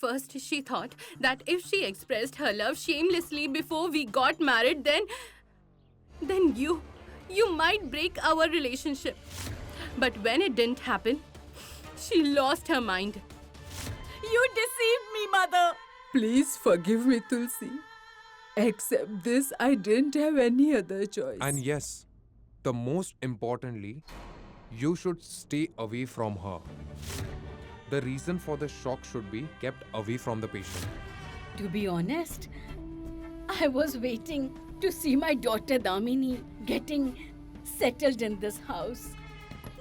first, she thought that if she expressed her love shamelessly before we got married, then you might break our relationship. But when it didn't happen, she lost her mind. You deceived me, mother. Please forgive me, Tulsi. Except this, I didn't have any other choice. And yes, the most importantly, you should stay away from her. The reason for the shock should be kept away from the patient. To be honest, I was waiting to see my daughter Damini getting settled in this house.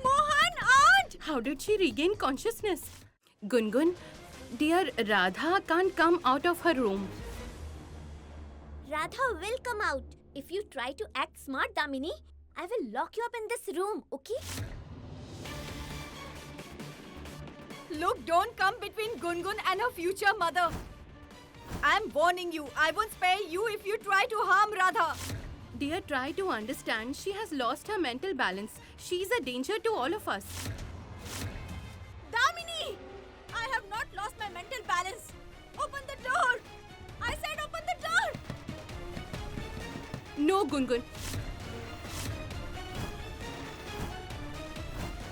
Mohan, aunt! How did she regain consciousness? Gungun, dear Radha can't come out of her room. Radha will come out. If you try to act smart, Damini, I will lock you up in this room, okay? Look, don't come between Gungun and her future mother. I'm warning you. I won't spare you if you try to harm Radha. Dear, try to understand. She has lost her mental balance. She's a danger to all of us. Damini! I have not lost my mental balance. Open the door. I said open the door. No, Gungun.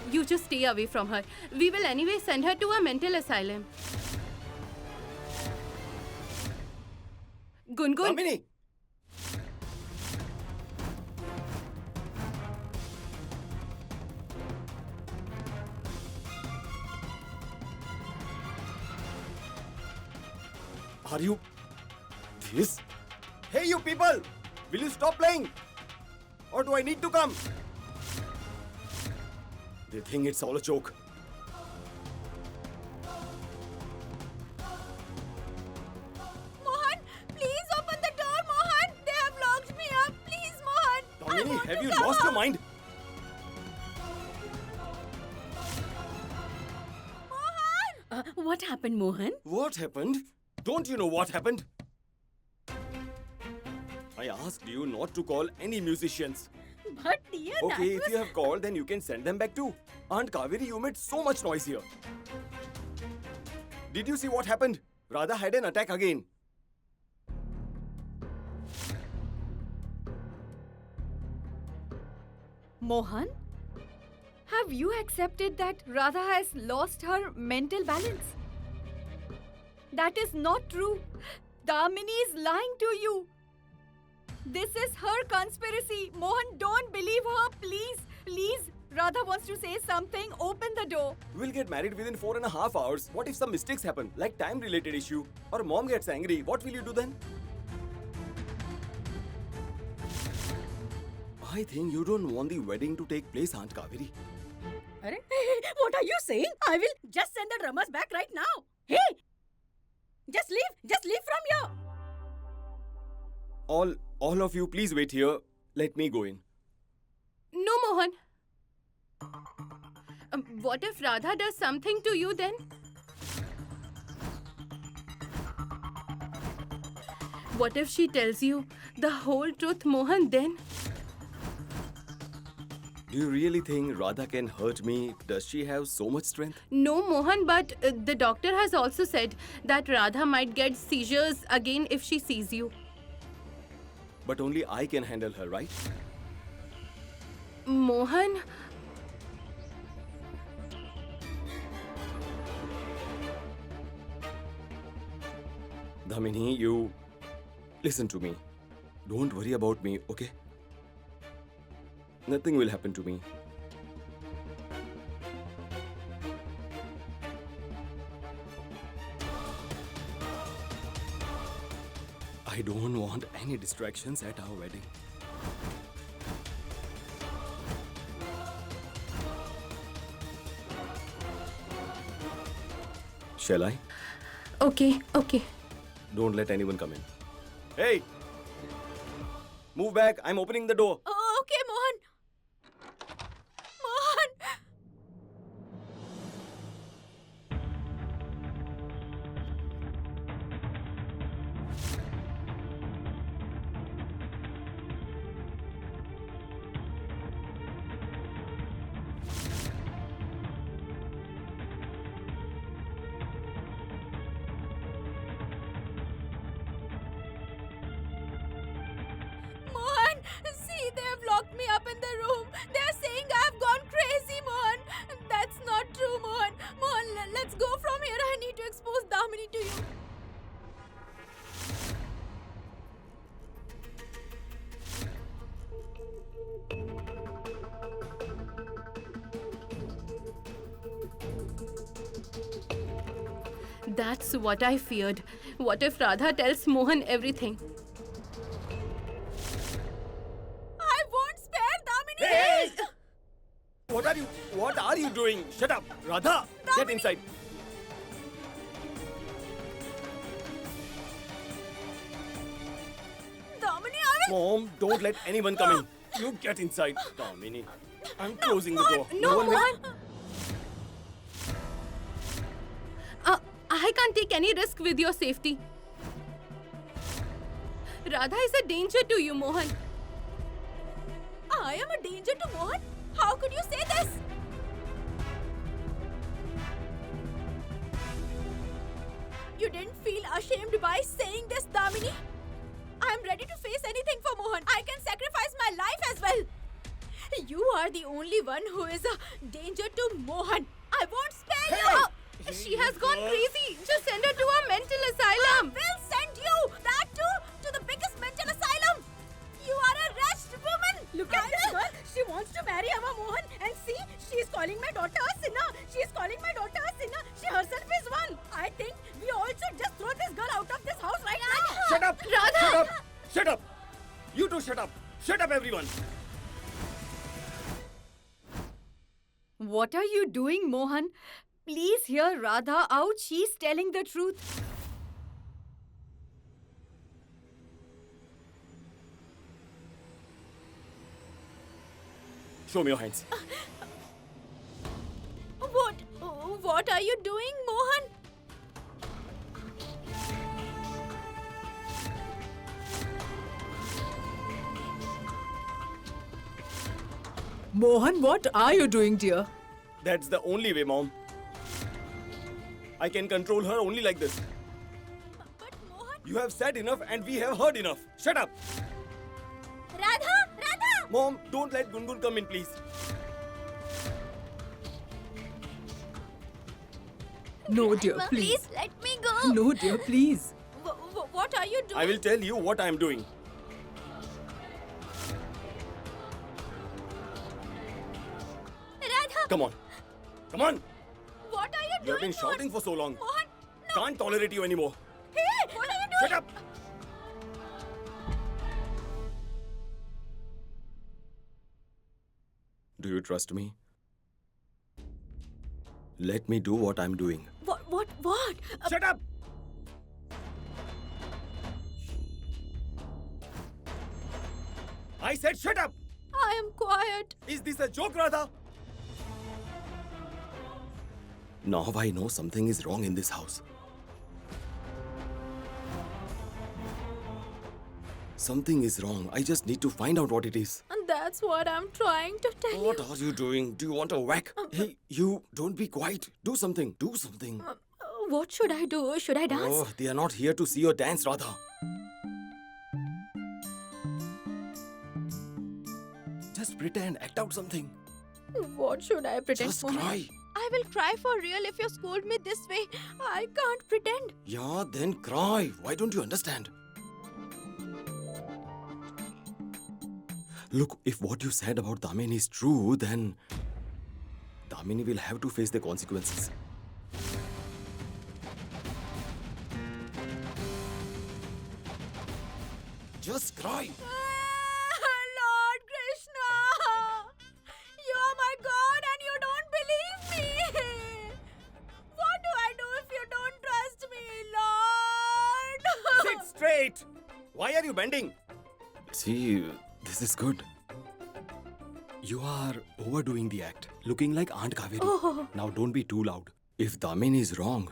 You just stay away from her. We will anyway send her to a mental asylum. Gungun. Damini! Are you... this? Hey, you people! Will you stop playing? Or do I need to come? They think it's all a joke. Mohan, please open the door, Mohan. They have locked me up. Please, Mohan. Damini, have you lost your mind? What happened, Mohan? What happened? Don't you know what happened? I asked you not to call any musicians. But dear, Okay, that if was... you have called, then you can send them back too. Aunt Kaveri, you made so much noise here. Did you see what happened? Radha had an attack again. Mohan, have you accepted that Radha has lost her mental balance? That is not true. Damini is lying to you. This is her conspiracy. Mohan, don't believe her, please. Please. Radha wants to say something. Open the door. We'll get married within 4.5 hours. What if some mistakes happen, like time-related issue, or mom gets angry? What will you do then? I think you don't want the wedding to take place, Aunt Kaveri. What are you saying? I will just send the drummers back right now. Hey! Just leave from here. All of you, please wait here. Let me go in. No, Mohan. What if Radha does something to you then? What if she tells you the whole truth, Mohan, then? Do you really think Radha can hurt me? Does she have so much strength? No, Mohan, but the doctor has also said that Radha might get seizures again if she sees you. But only I can handle her, right? Mohan? Damini, you... listen to me. Don't worry about me, okay? Nothing will happen to me. I don't want any distractions at our wedding. Shall I? Okay. Don't let anyone come in. Hey! Move back. I'm opening the door. Oh, okay, Mohan. Mohan! They have locked me up in the room. They are saying I have gone crazy, Mohan. That's not true, Mohan. Mohan, let's go from here. I need to expose Damini to you. That's what I feared. What if Radha tells Mohan everything? I won't spare Damini. Hey! What are you doing? Shut up! Radha, get inside. Damini, I will... Mom, don't let anyone come in. You get inside. Damini, I'm closing the door. No, one will- Mohan. I can't take any risk with your safety. Radha is a danger to you, Mohan. I am a danger to Mohan? How could you say this? You didn't feel ashamed by saying this, Damini? I am ready to face anything for Mohan. I can sacrifice my life as well. You are the only one who is a danger to Mohan. I won't spare you. She has gone crazy. Just send her to a mental asylum. Will send you that too to the biggest mental asylum. You are a wretched woman. Look at this girl. She wants to marry our Mohan, and see, she is calling my daughter a sinner. She is calling my daughter a sinner. She herself is one. I think we all should just throw this girl out of this house right now. Shut up! Radha! Shut up! Shut up! You two shut up! Shut up, everyone! What are you doing, Mohan? Please hear Radha out. She's telling the truth. Show me your hands. What are you doing, Mohan? Mohan, what are you doing, dear? That's the only way, Mom. I can control her only like this. But Mohan... You have said enough and we have heard enough. Shut up! Radha! Radha! Mom, don't let Gungun come in, please. No, dear, Mama, please. please let me go. No, dear, please. What are you doing? I will tell you what I am doing. Radha! Come on. Come on! What are you You doing, have been shouting for so long. Mohan, no. Can't tolerate you anymore. Hey, what are you doing? Shut up! Do you trust me? Let me do what I'm doing. What? Shut up! I said shut up! I am quiet. Is this a joke, Radha? Now I know something is wrong in this house. Something is wrong. I just need to find out what it is. And that's what I'm trying to tell What you. are you doing? Do you want a whack? Hey, you, don't be quiet. Do something. Do something. What should I do? Should I dance? Oh, they are not here to see your dance, Radha. Just pretend, act out something. What should I pretend Just for? cry. I will cry for real if you scold me this way. I can't pretend. Yeah, then cry. Why don't you understand? Look, if what you said about Damini is true, then Damini will have to face the consequences. Just cry. Lord Krishna, you are my God and you don't believe me. What do I do if you don't trust me, Lord? Sit straight. Why are you bending? See, this is good. You are overdoing the act, looking like Aunt Kaveri. Oh. Now don't be too loud. If Damini is wrong,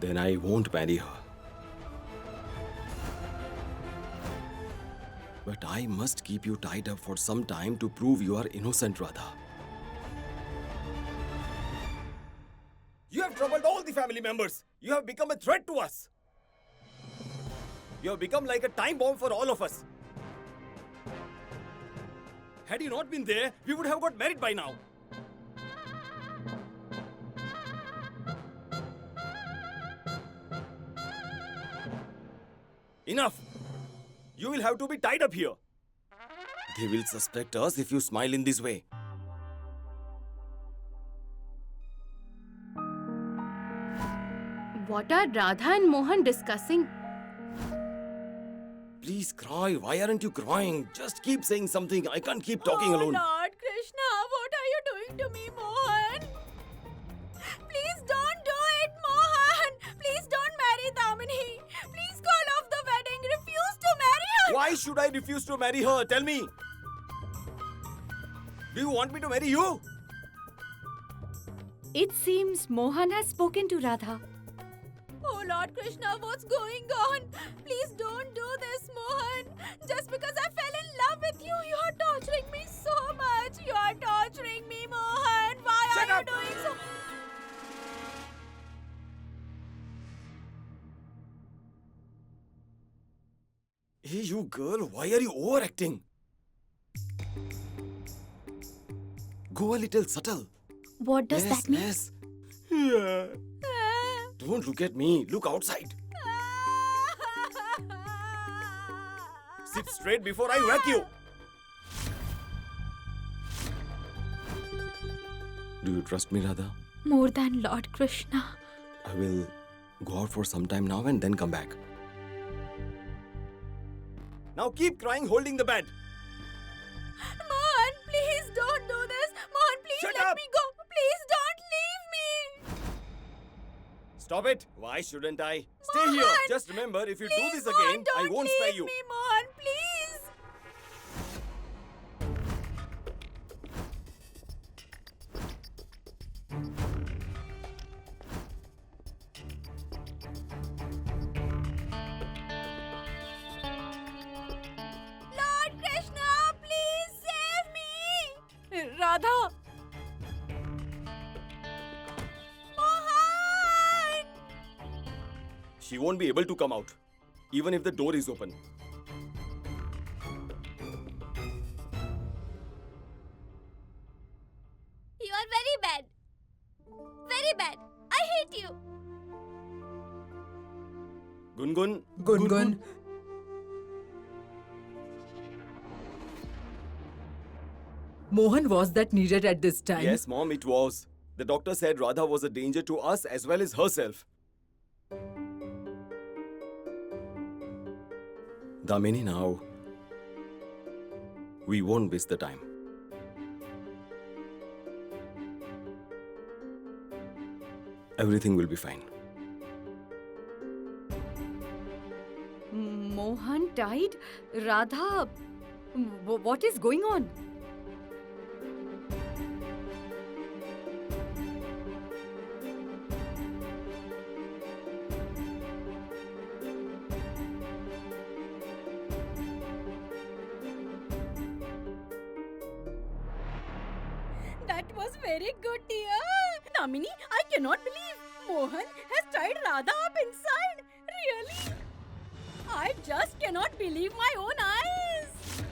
then I won't marry her. But I must keep you tied up for some time to prove you are innocent, Radha. You have troubled all the family members. You have become a threat to us. You have become like a time bomb for all of us. Had you not been there, we would have got married by now. Enough! You will have to be tied up here. They will suspect us if you smile in this way. What are Radha and Mohan discussing? Please cry. Why aren't you crying? Just keep saying something. I can't keep talking alone. Lord Krishna, what are you doing to me, Mohan? Please don't do it, Mohan. Please don't marry Damini. Please call off the wedding. Refuse to marry her. Why should I refuse to marry her? Tell me. Do you want me to marry you? It seems Mohan has spoken to Radha. Oh Lord Krishna, what's going on? Please don't do this, Mohan. Just because I fell in love with you, you're torturing me so much. You're torturing me, Mohan. Why Shut are up. you doing so? Hey, you girl, why are you overacting? Go a little subtle. What does Yes, that mean? yes. Yeah. Don't look at me. Look outside. Sit straight before I whack you. Do you trust me, Radha? More than Lord Krishna. I will go out for some time now and then come back. Now keep crying holding the bed. Mohan, please don't do this. Mohan, please Shut let up. me go. Please don't leave me. Stop it. Why shouldn't I? Stay here. Mohan, Just remember, if you do Please, this Mohan, again, I don't won't spare leave you. me, Mohan, please. Lord Krishna, please save me. Radha. Mohan. She won't be able to come out, even if the door is open. You are very bad. Very bad. I hate you. Gungun. Gungun. Mohan, was that needed at this time? Yes, Mom, it was. The doctor said Radha was a danger to us as well as herself. Damini, now, we won't waste the time. Everything will be fine. Mohan died? Radha, what is going on? That was very good, dear. Namini, I cannot believe Mohan has tied Radha up inside. Really? I just cannot believe my own eyes.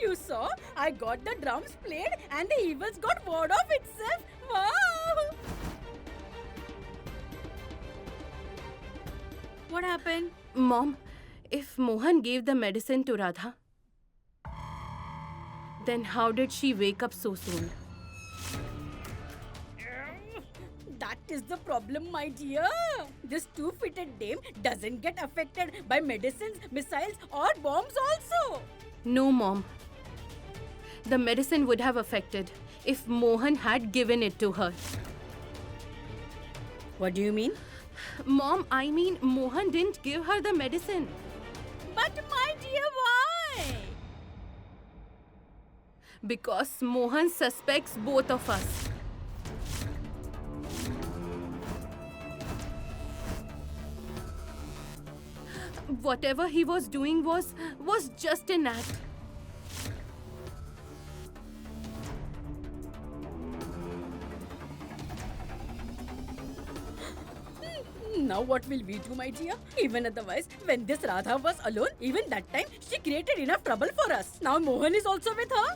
You saw? I got the drums played and the evils got ward off itself. Wow! What happened? Mom, if Mohan gave the medicine to Radha, then how did she wake up so soon? That is the problem, my dear. This two-footed dame doesn't get affected by medicines, missiles or bombs also. No, Mom. The medicine would have affected if Mohan had given it to her. What do you mean? Mom, I mean, Mohan didn't give her the medicine. But my dear, why? Because Mohan suspects both of us. Whatever he was doing was just an act. Now what will we do, my dear? Even otherwise, when this Radha was alone, even that time, she created enough trouble for us. Now Mohan is also with her.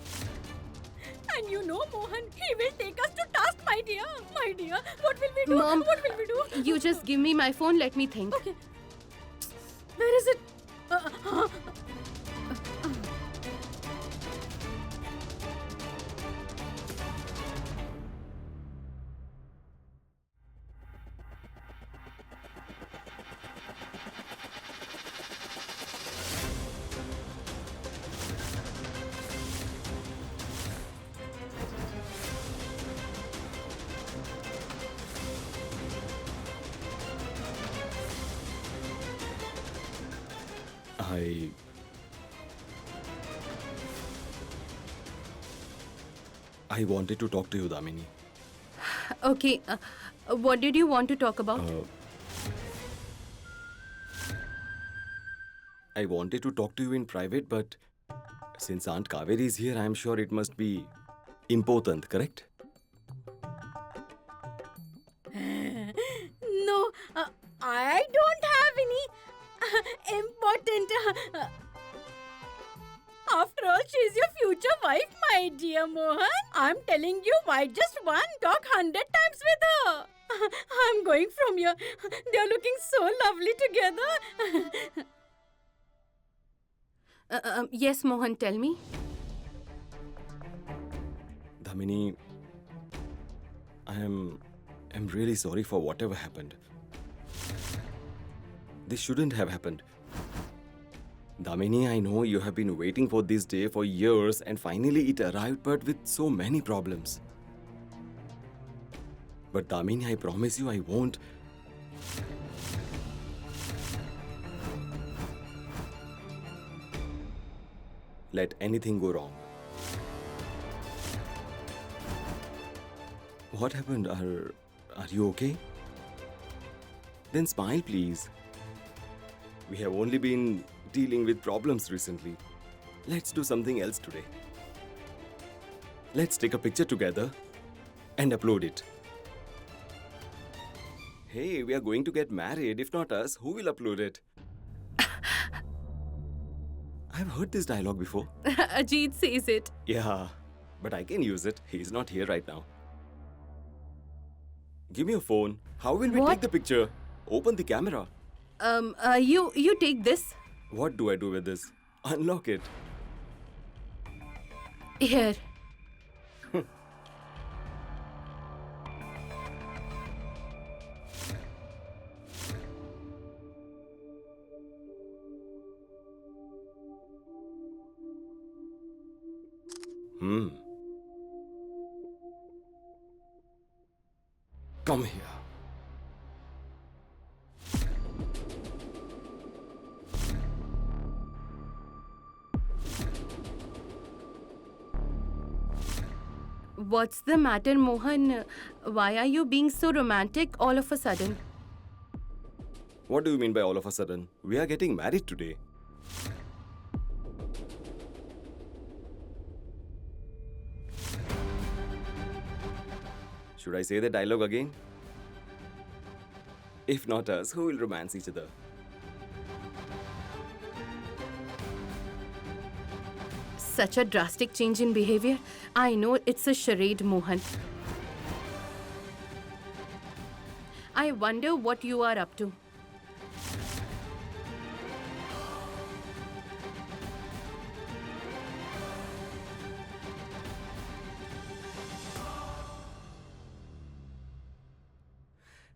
And you know, Mohan, he will take us to task, my dear. My dear, what will we do? Mom, What will we do? You just give me my phone, let me think. Okay. Where is it? I wanted to talk to you, Damini. Okay, what did you want to talk about? I wanted to talk to you in private, but since Aunt Kaveri is here, I'm sure it must be important, correct? No, I don't have any important. After all, she's your future wife, my dear Mohan. I'm telling you, why just one? Talk 100 times with her. I'm going from here. They're looking so lovely together. Yes, Mohan, tell me. Damini, I'm really sorry for whatever happened. This shouldn't have happened. Damini, I know you have been waiting for this day for years and finally it arrived, but with so many problems. But Damini, I promise you I won't. Let anything go wrong. What happened? Are you okay? Then smile, please. We have only been dealing with problems recently. Let's do something else today. Let's take a picture together and upload it. Hey, we are going to get married. If not us, who will upload it? I've heard this dialogue before. Ajit says it. Yeah, but I can use it. He's not here right now. Give me your phone. How will we take the picture? Open the camera. You take this. What do I do with this? Unlock it. Here. Come here. What's the matter, Mohan? Why are you being so romantic all of a sudden? What do you mean by all of a sudden? We are getting married today. Should I say the dialogue again? If not us, who will romance each other? Such a drastic change in behavior. I know it's a charade, Mohan. I wonder what you are up to.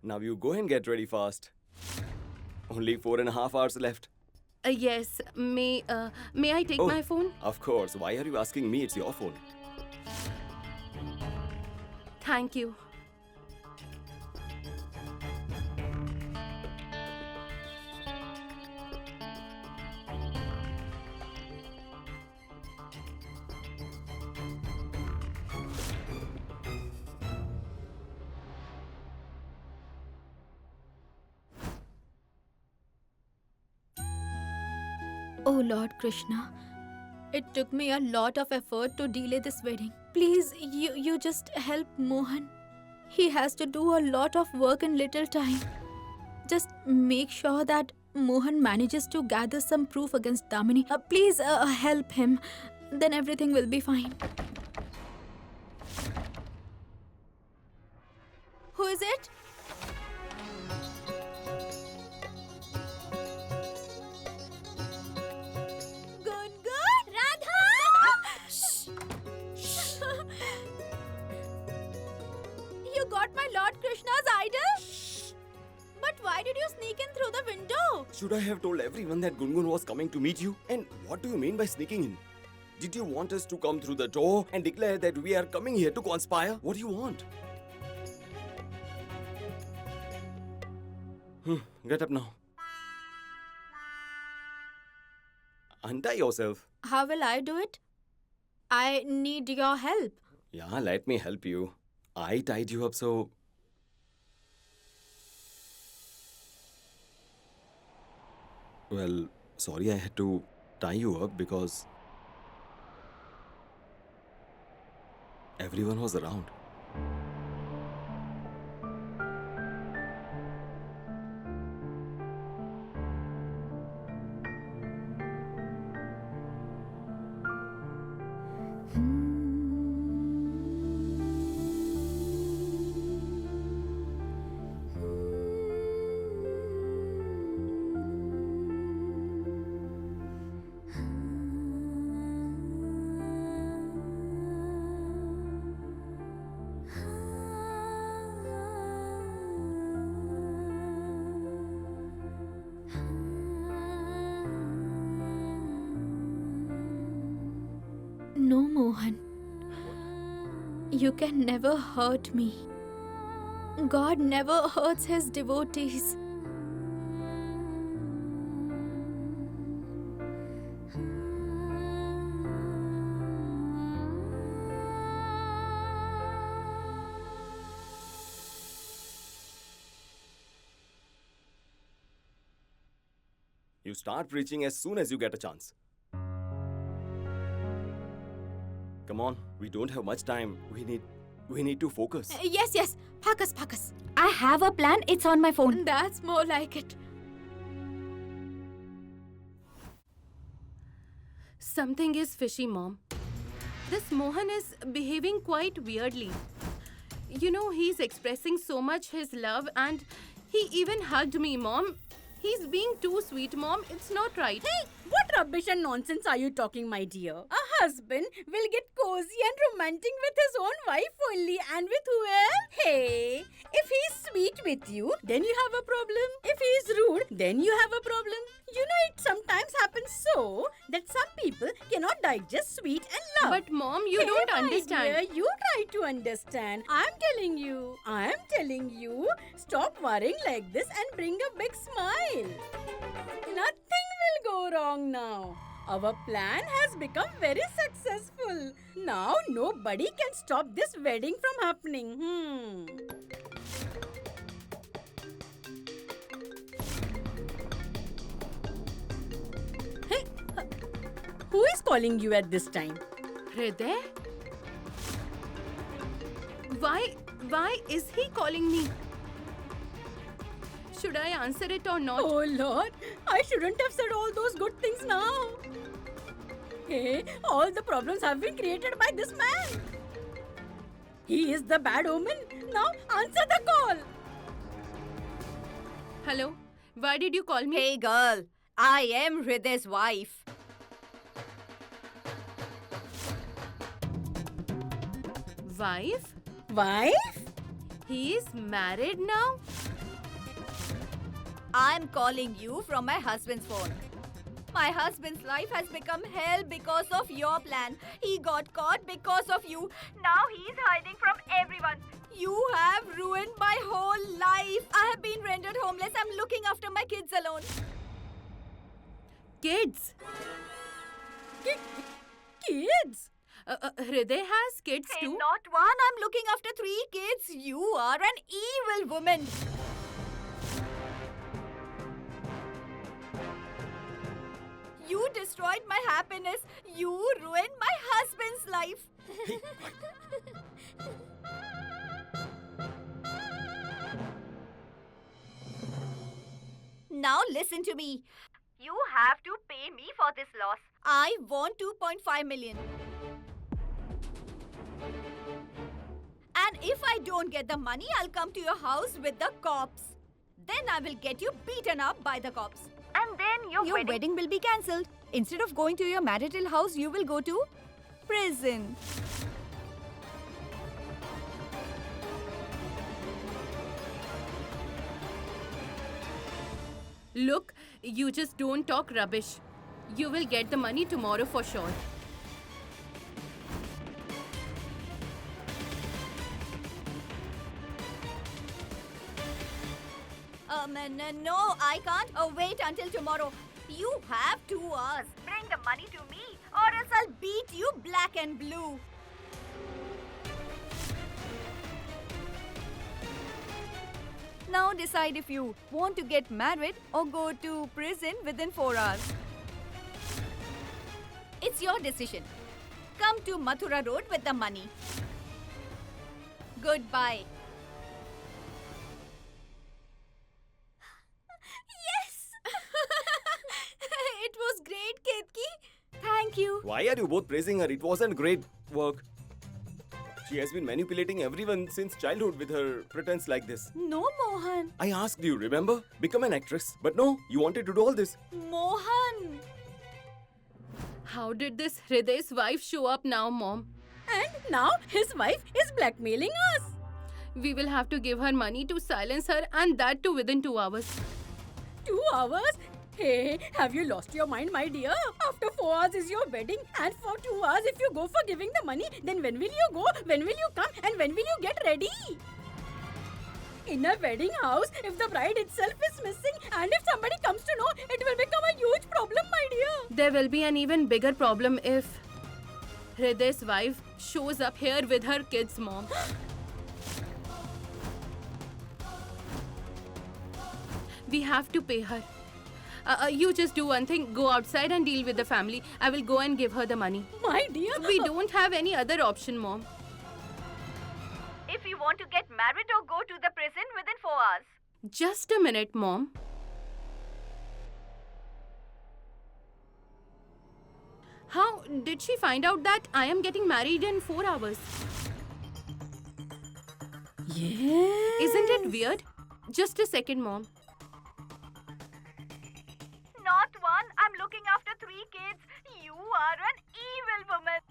Now you go and get ready fast. Only 4.5 hours left. Yes, may I take my phone? Of course. Why are you asking me? It's your phone. Thank you. Oh Lord Krishna, it took me a lot of effort to delay this wedding. Please, you just help Mohan. He has to do a lot of work in little time. just make sure that Mohan manages to gather some proof against Damini. Please help him. Then everything will be fine. Who is it? Good. Radha! You got my Lord Krishna's idol? But why did you sneak in through the window? Should I have told everyone that Gungun was coming to meet you? And what do you mean by sneaking in? Did you want us to come through the door and declare that we are coming here to conspire? What do you want? Get up now. Untie yourself. How will I do it? I need your help. Yeah, let me help you. I tied you up, so... Well, sorry I had to tie you up because... everyone was around. No, Mohan. You can never hurt me. God never hurts his devotees. You start preaching as soon as you get a chance. Come on, we don't have much time. We need to focus. Yes. Pakas. I have a plan. It's on my phone. That's more like it. Something is fishy, Mom. This Mohan is behaving quite weirdly. You know, he's expressing so much his love and he even hugged me, Mom. He's being too sweet, Mom. It's not right. Hey, what rubbish and nonsense are you talking, my dear? A husband will get cozy and romantic with his own wife only, and with who else? Hey, if he's sweet with you, then you have a problem. If he's rude, then you have a problem. You know, it sometimes happens so that some people cannot digest sweet and love. But Mom, you don't my understand. Dear, you try to understand. I'm telling you, stop worrying like this and bring a big smile. Nothing will go wrong now. Our plan has become very successful. Now nobody can stop this wedding from happening. Hey, who is calling you at this time? Hriday? Why is he calling me? Should I answer it or not? Oh Lord, I shouldn't have said all those good things now. Hey, all the problems have been created by this man. He is the bad omen. Now answer the call. Hello? Why did you call me? Hey girl, I am Hriday's wife. Wife? Wife? He is married now? I'm calling you from my husband's phone. My husband's life has become hell because of your plan. He got caught because of you. Now he's hiding from everyone. You have ruined my whole life. I have been rendered homeless. I'm looking after my kids alone. Kids? Kids? Hriday has kids Hey, too? not one. I'm looking after 3 kids. You are an evil woman. You destroyed my happiness. You ruined my husband's life. Now listen to me. You have to pay me for this loss. I want 2.5 million. And if I don't get the money, I'll come to your house with the cops. Then I will get you beaten up by the cops. And then your wedding will be cancelled. Instead of going to your marital house, you will go to prison. Look, you just don't talk rubbish. You will get the money tomorrow for sure. No, I can't. Wait until tomorrow. You have 2 hours. Bring the money to me, or else I'll beat you black and blue. Now decide if you want to get married or go to prison within 4 hours. It's your decision. Come to Mathura Road with the money. Goodbye. It was great, Ketki. Thank you. Why are you both praising her? It wasn't great work. She has been manipulating everyone since childhood with her pretense like this. No, Mohan. I asked you, remember? Become an actress. But no, you wanted to do all this. Mohan. How did this Hriday's wife show up now, Mom? And now his wife is blackmailing us. We will have to give her money to silence her, and that too within 2 hours. 2 hours? Hey, have you lost your mind, my dear? After 4 hours is your wedding, and for 2 hours, if you go for giving the money, then when will you go? When will you come? And when will you get ready? In a wedding house, if the bride itself is missing, and if somebody comes to know, it will become a huge problem, my dear. There will be an even bigger problem if Hriday's wife shows up here with her kids, Mom. We have to pay her. You just do one thing, go outside and deal with the family. I will go and give her the money. My dear. We don't have any other option, Mom. If you want to get married or go to the prison within 4 hours. Just a minute, Mom. How did she find out that I am getting married in 4 hours? Yeah. Isn't it weird? Just a second, Mom. Not one. I'm looking after 3 kids. You are an evil woman.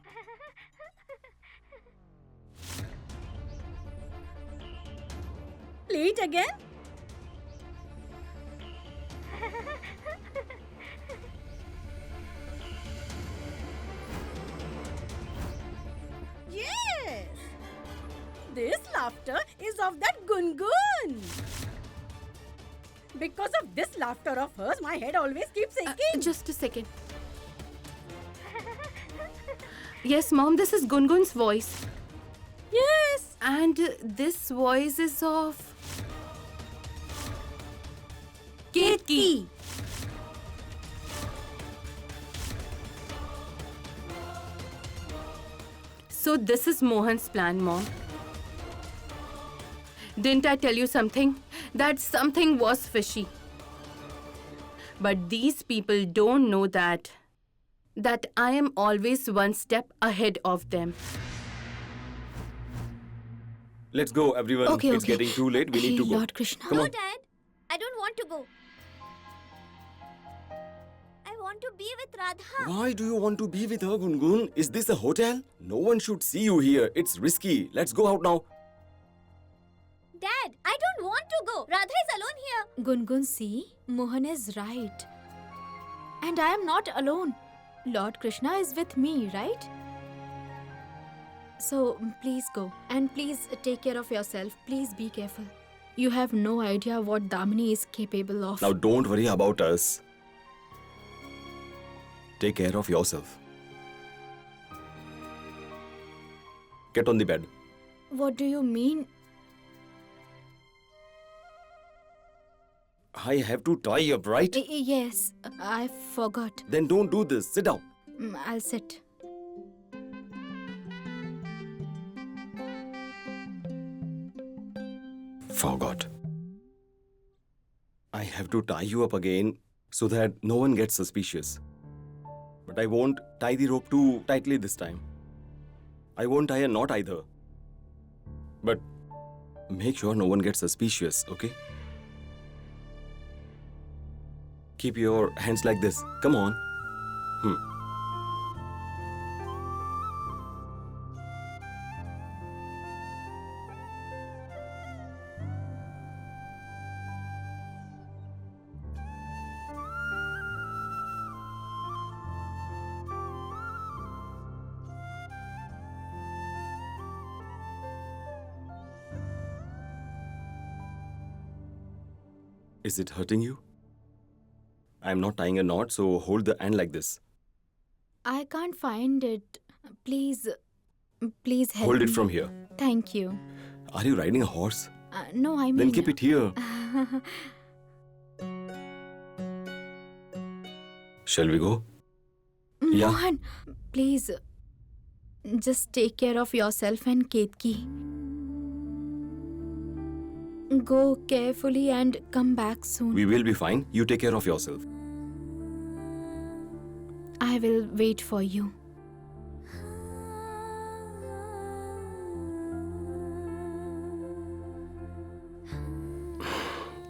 Play it again. Yes. This laughter is of that Gungun. Because of this laughter of hers, my head always keeps aching. Just a second. Yes, Mom, this is Gungun's voice. Yes. And this voice is of Ketki. So this is Mohan's plan, Mom. Didn't I tell you something? That something was fishy. But these people don't know that I am always one step ahead of them. Let's go, everyone. Okay, It's okay. getting too late. We need to go. Lord Krishna. Come No, on. Dad. I don't want to go. I want to be with Radha. Why do you want to be with her, Gungun? Is this a hotel? No one should see you here. It's risky. Let's go out now. Dad, I don't want to go. Radha is alone here. Gungun, see, Mohan is right. And I am not alone. Lord Krishna is with me, right? So, please go. And please take care of yourself. Please be careful. You have no idea what Damini is capable of. Now, don't worry about us. Take care of yourself. Get on the bed. What do you mean? I have to tie you up, right? Yes, I forgot. Then don't do this. Sit down. I'll sit. Forgot. I have to tie you up again so that no one gets suspicious. But I won't tie the rope too tightly this time. I won't tie a knot either. But make sure no one gets suspicious, okay? Keep your hands like this. Come on. Is it hurting you? I'm not tying a knot, so hold the end like this. I can't find it. Please help Hold it me. from here. Thank you. Are you riding a horse? No, I mean... Then keep it here. Shall we go? Yeah. Mohan, please, just take care of yourself and Ketki. Go carefully and come back soon. We will be fine. You take care of yourself. I will wait for you.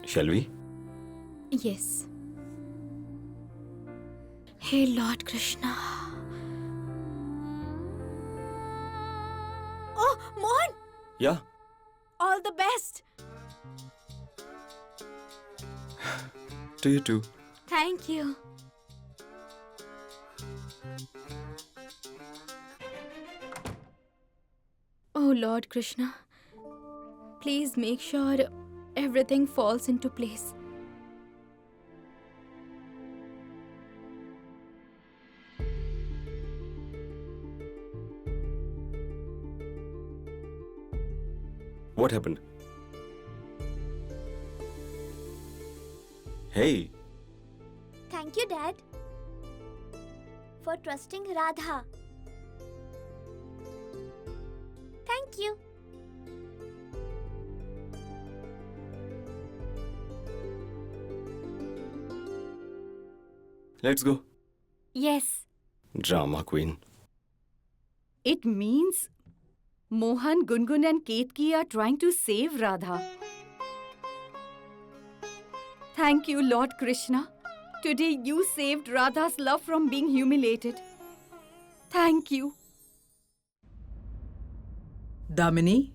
Shall we? Yes. Hey Lord Krishna. Oh, Mohan! Yeah. All the best! To you too. Thank you. Oh Lord Krishna, please make sure everything falls into place. What happened? Hey, Thank you, Dad, for trusting Radha. Thank you. let's go. Yes, Drama queen. it means Mohan, Gungun and Ketki are trying to save Radha. Thank you, Lord Krishna. Today you saved Radha's love from being humiliated. Thank you. Damini?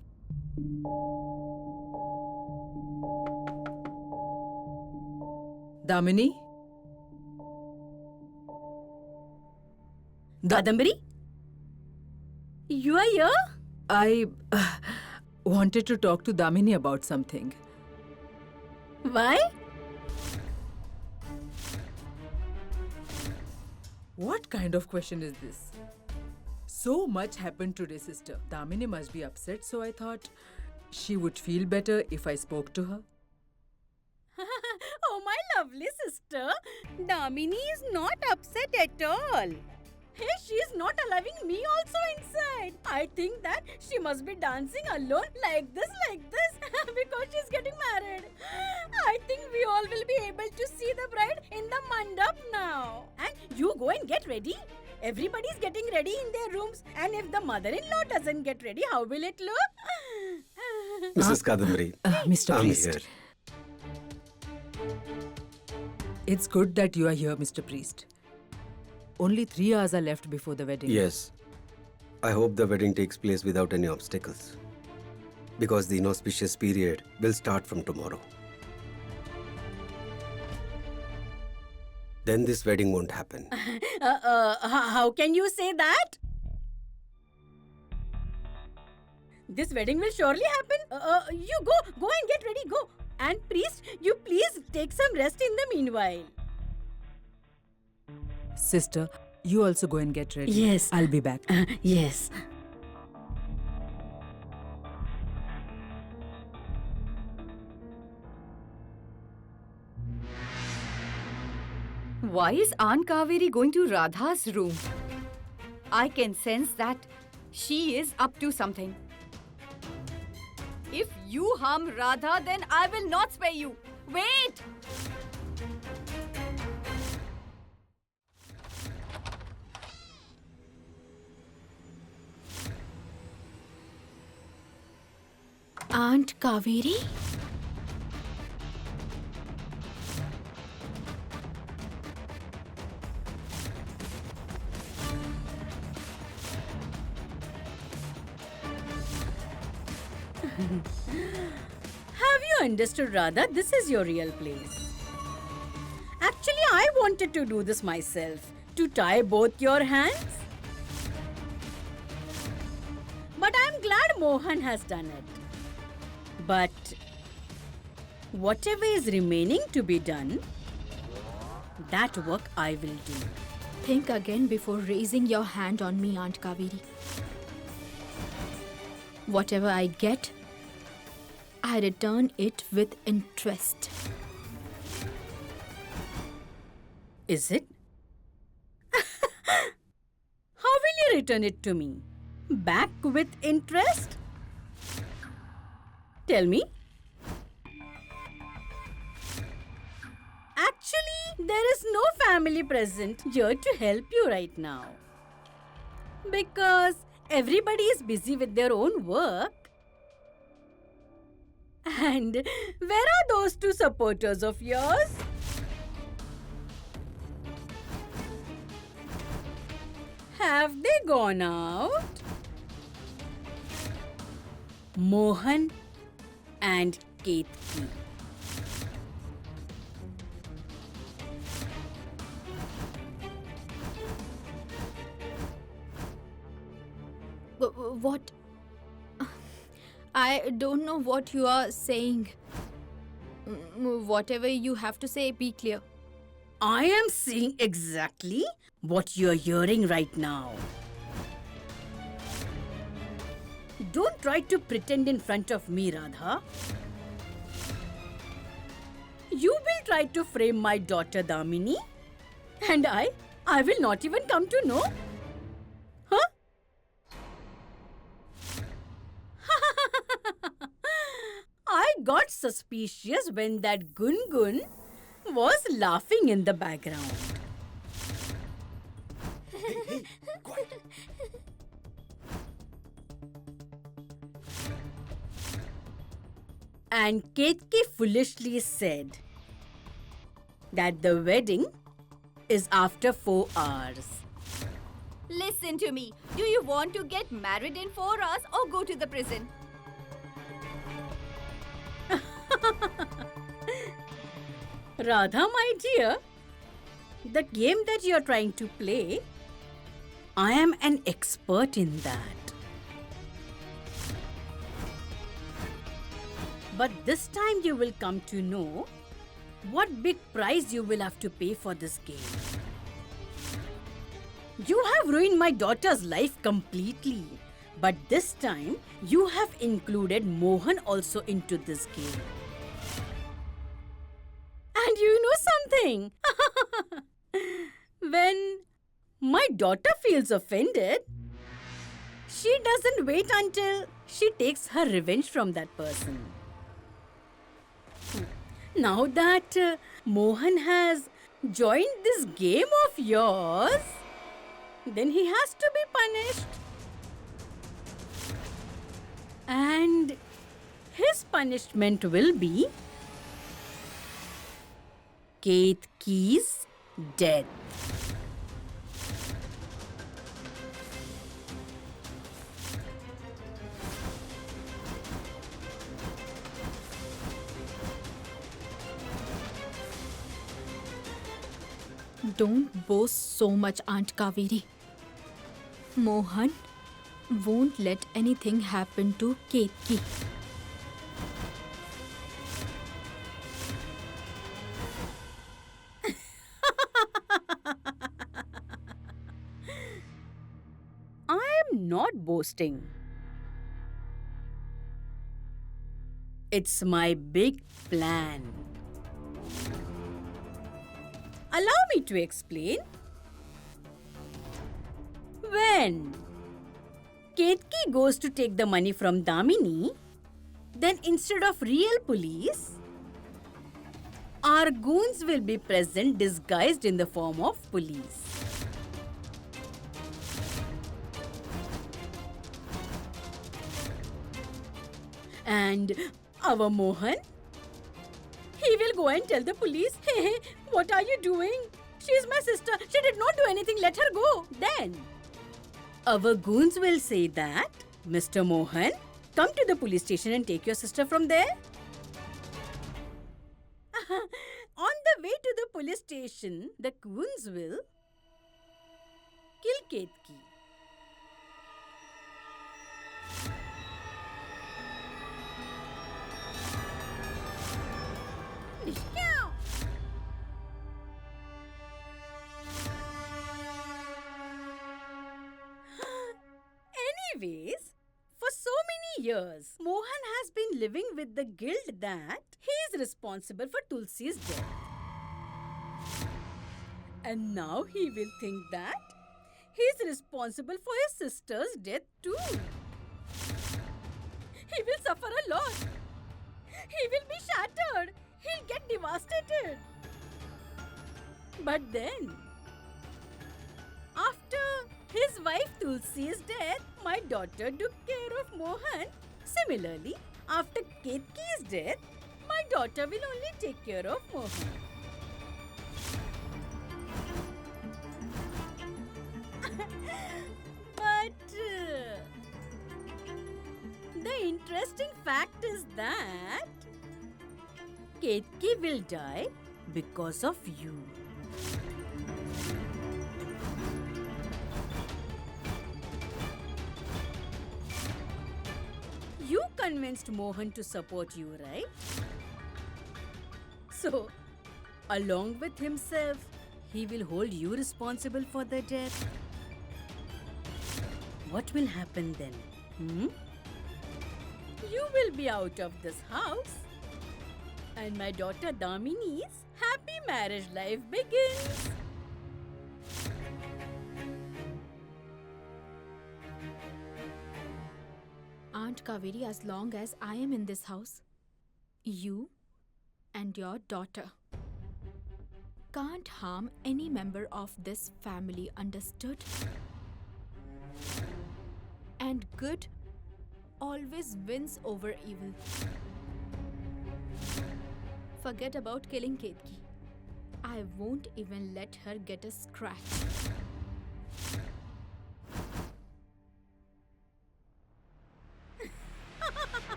Damini? Kadambari? You are here? I wanted to talk to Damini about something. Why? What kind of question is this? So much happened today, sister. Damini must be upset, so I thought she would feel better if I spoke to her. Oh, my lovely sister. Damini is not upset at all. Hey, she's not allowing me also inside. I think that she must be dancing alone like this, because she's getting married. I think we all will be able to see the bride in the mandap now. And you go and get ready. Everybody's getting ready in their rooms. And if the mother-in-law doesn't get ready, how will it look? Mrs. Kadambari, Mr. I'm Priest. here. It's good that you are here, Mr. Priest. Only 3 hours are left before the wedding. Yes. I hope the wedding takes place without any obstacles. Because the inauspicious period will start from tomorrow. Then this wedding won't happen. How can you say that? This wedding will surely happen. You go and get ready, go. And priest, you please take some rest in the meanwhile. Sister, you also go and get ready. Yes. I'll be back. Yes. Why is Aunt Kaveri going to Radha's room? I can sense that she is up to something. If you harm Radha, then I will not spare you. Wait! Aunt Kaveri? Have you understood, Radha? This is your real place. Actually, I wanted to do this myself. To tie both your hands. But I'm glad Mohan has done it. But whatever is remaining to be done, that work I will do. Think again before raising your hand on me, Aunt Kaveri. Whatever I get, I return it with interest. Is it? How will you return it to me? Back with interest? Tell me. Actually, there is no family present here to help you right now. Because everybody is busy with their own work. And where are those two supporters of yours? Have they gone out? Mohan and Ketki. What? I don't know what you are saying. Whatever you have to say, be clear. I am saying exactly what you're hearing right now. Don't try to pretend in front of me, Radha. You will try to frame my daughter Damini, and I will not even come to know. Huh? I got suspicious when that Gungun was laughing in the background. And Ketki foolishly said that the wedding is after 4 hours. Listen to me. Do you want to get married in 4 hours or go to the prison? Radha, my dear, the game that you are trying to play, I am an expert in that. But this time you will come to know what big price you will have to pay for this game. You have ruined my daughter's life completely. But this time, you have included Mohan also into this game. And you know something? When my daughter feels offended, she doesn't wait until she takes her revenge from that person. Now that Mohan has joined this game of yours, then he has to be punished. And his punishment will be Ketki's death. Don't boast so much, Aunt Kaveri. Mohan won't let anything happen to Ketki. I am not boasting. It's my big plan. Allow me to explain. When Ketki goes to take the money from Damini, then instead of real police, our goons will be present disguised in the form of police. And our Mohan? He will go and tell the police, hey, what are you doing? She's my sister. She did not do anything. Let her go. Then our goons will say that, Mr. Mohan, come to the police station and take your sister from there. On the way to the police station, the goons will kill Ketki. Nishkya! Anyways, for so many years, Mohan has been living with the guilt that he is responsible for Tulsi's death. And now he will think that he is responsible for his sister's death too. He will suffer a lot. He will be shattered. He'll get devastated. But then, after his wife Tulsi's death, my daughter took care of Mohan. Similarly, after Ketki's death, my daughter will only take care of Mohan. But the interesting fact is that Ketki will die because of you. You convinced Mohan to support you, right? So, along with himself, he will hold you responsible for the death. What will happen then? You will be out of this house. And my daughter Damini's happy marriage life begins. Aunt Kaveri, as long as I am in this house, you and your daughter can't harm any member of this family, understood? And good always wins over evil. Forget about killing Ketki. I won't even let her get a scratch.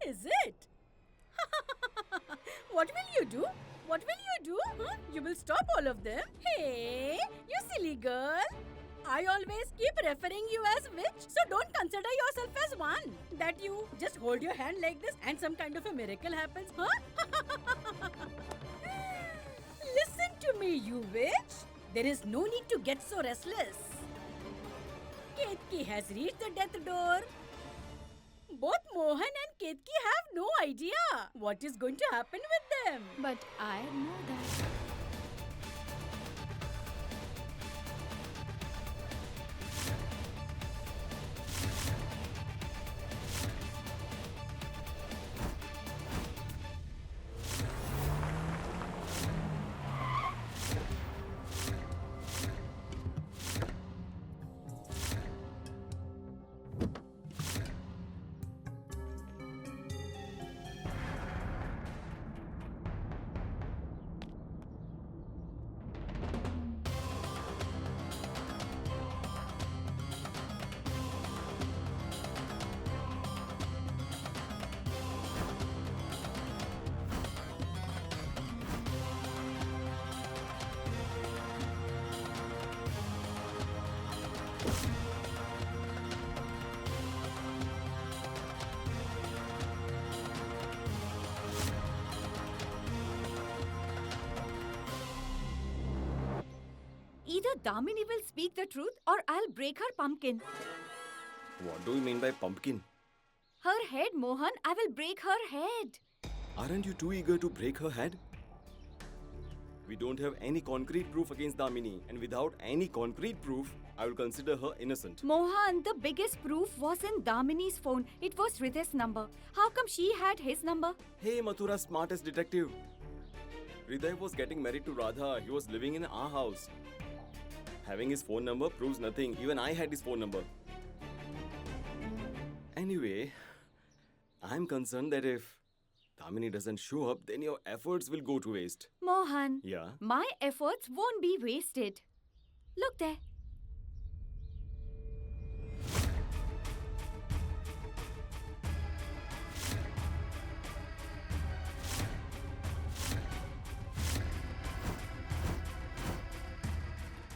Is it? What will you do? What will you do? Huh? You will stop all of them? Hey, you silly girl. I always keep referring you as witch, so don't consider yourself as one. That you just hold your hand like this and some kind of a miracle happens, huh? Listen to me, you witch. There is no need to get so restless. Ketki has reached the death door. Both Mohan and Ketki have no idea what is going to happen with them. But I know that. Either Damini will speak the truth or I'll break her pumpkin. What do you mean by pumpkin? Her head, Mohan. I will break her head. Aren't you too eager to break her head? We don't have any concrete proof against Damini, and without any concrete proof, I will consider her innocent. Mohan, the biggest proof was in Damini's phone. It was Hriday's number. How come she had his number? Hey, Mathura's smartest detective. Hriday was getting married to Radha. He was living in our house. Having his phone number proves nothing. Even I had his phone number. Anyway, I'm concerned that if Damini doesn't show up, then your efforts will go to waste. Mohan, Yeah? my efforts won't be wasted. Look there.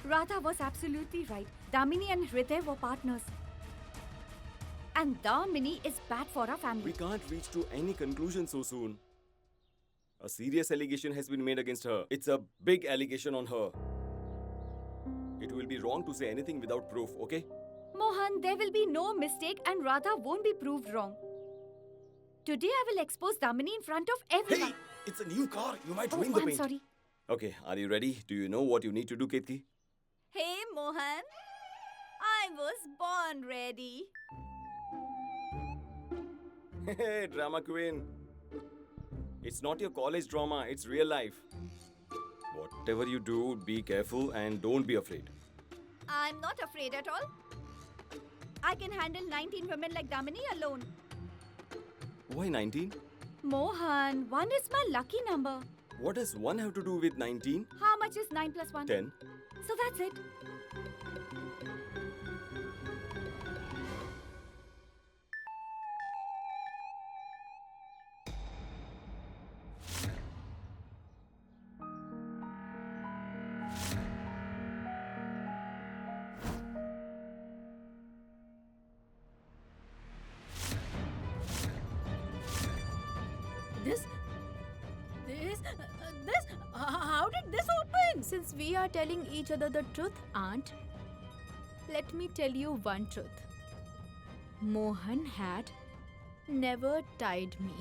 Radha was absolutely right. Damini and Hriday were partners. And Damini is bad for our family. We can't reach to any conclusion so soon. A serious allegation has been made against her. It's a big allegation on her. It will be wrong to say anything without proof, okay? Mohan, there will be no mistake and Radha won't be proved wrong. Today I will expose Damini in front of everyone. Hey! It's a new car. You might Oh, ruin the I'm paint. sorry. Okay, are you ready? Do you know what you need to do, Ketki? Hey, Mohan. I was born ready. Hey, drama queen. It's not your college drama, it's real life. Whatever you do, be careful and don't be afraid. I'm not afraid at all. I can handle 19 women like Damini alone. Why 19? Mohan, 1 is my lucky number. What does 1 have to do with 19? How much is 9 plus 1? 10. So that's it. How did this open? Since we are telling each other the truth, Aunt, let me tell you one truth. Mohan had never tied me.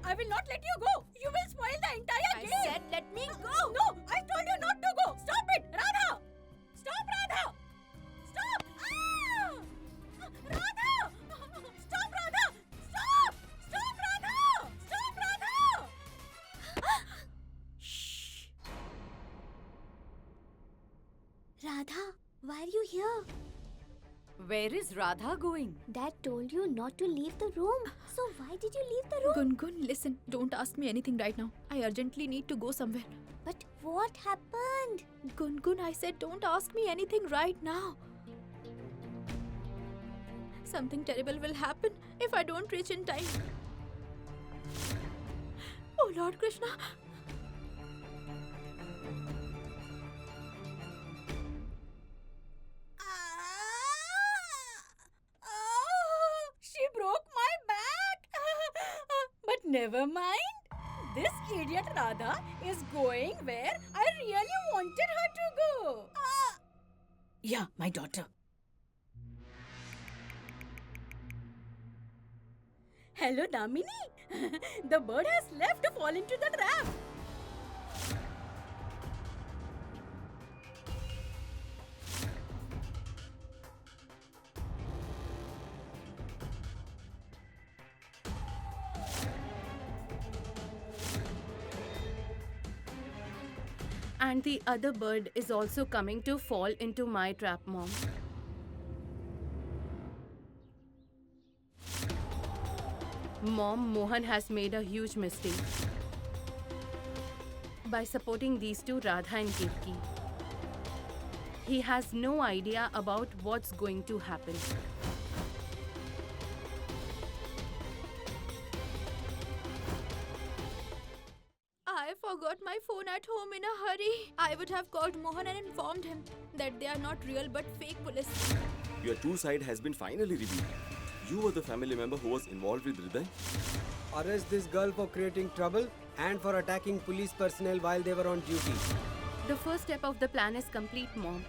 I will not let you go. You will spoil the entire I game. said let me go. No, I told you not to go. Stop it, Radha. Stop, Radha. Stop. Ah! Radha. Stop, Radha. Stop. Stop, Radha. Stop, Radha. Shh. Radha, why are you here? Where is Radha going? Dad told you not to leave the room. So why did you leave the room? Gungun, listen. Don't ask me anything right now. I urgently need to go somewhere. But what happened? Gungun, I said don't ask me anything right now. Something terrible will happen if I don't reach in time. Oh Lord Krishna. She broke my back. But never mind. This idiot Radha is going where I really wanted her to go. Yeah, my daughter. Hello, Damini. The bird has left to fall into the trap. And the other bird is also coming to fall into my trap, Mom. Mom, Mohan has made a huge mistake by supporting these two, Radha and Ketki. He has no idea about what's going to happen. I forgot my phone at home in a hurry. I would have called Mohan and informed him that they are not real but fake police. Your true side has been finally revealed. You were the family member who was involved with Hriday? Arrest this girl for creating trouble and for attacking police personnel while they were on duty. The first step of the plan is complete, Mom.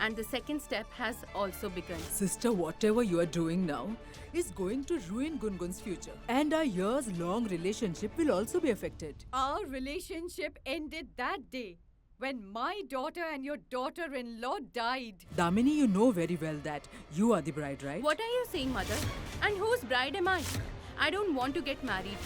And the second step has also begun. Sister, whatever you are doing now is going to ruin Gungun's future. And our years-long relationship will also be affected. Our relationship ended that day when my daughter and your daughter-in-law died. Damini, you know very well that you are the bride, right? What are you saying, Mother? And whose bride am I? I don't want to get married.